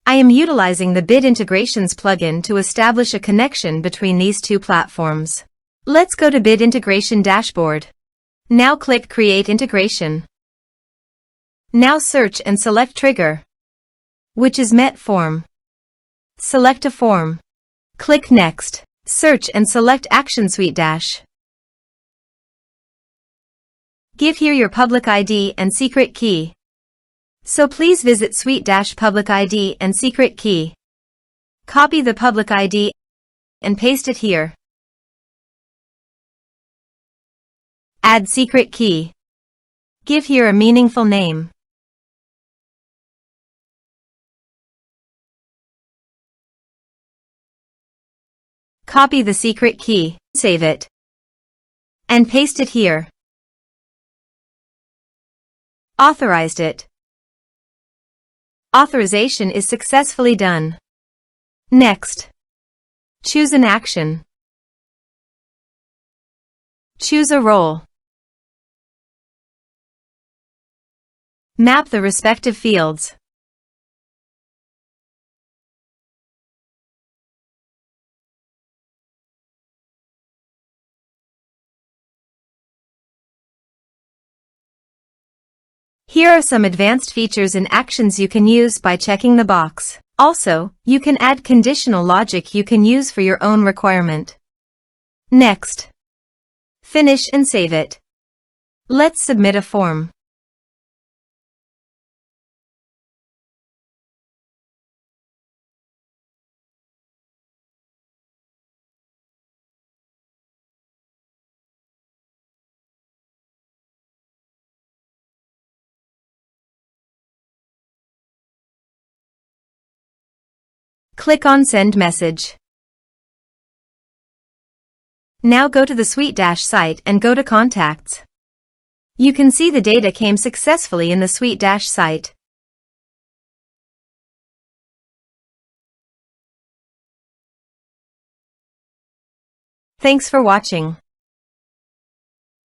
I am utilizing the Bit Integrations plugin to establish a connection between these two platforms. Let's go to Bit Integration Dashboard. Now click Create Integration. Now search and select Trigger, which is MetForm. Select a form. Click Next. Search and select Action SuiteDash. Give here your public ID and secret key. So please visit SuiteDash public ID and secret key. Copy the public ID and paste it here. Add secret key. Give here a meaningful name. Copy the secret key, save it, and paste it here. Authorized it. Authorization is successfully done. Next, choose an action. Choose a role. Map the respective fields. Here are some advanced features and actions you can use by checking the box. Also, you can add conditional logic you can use for your own requirement. Next, finish and save it. Let's submit a form. Click on Send Message. Now go to the SuiteDash site and go to Contacts. You can see the data came successfully in the SuiteDash site. Thanks for watching.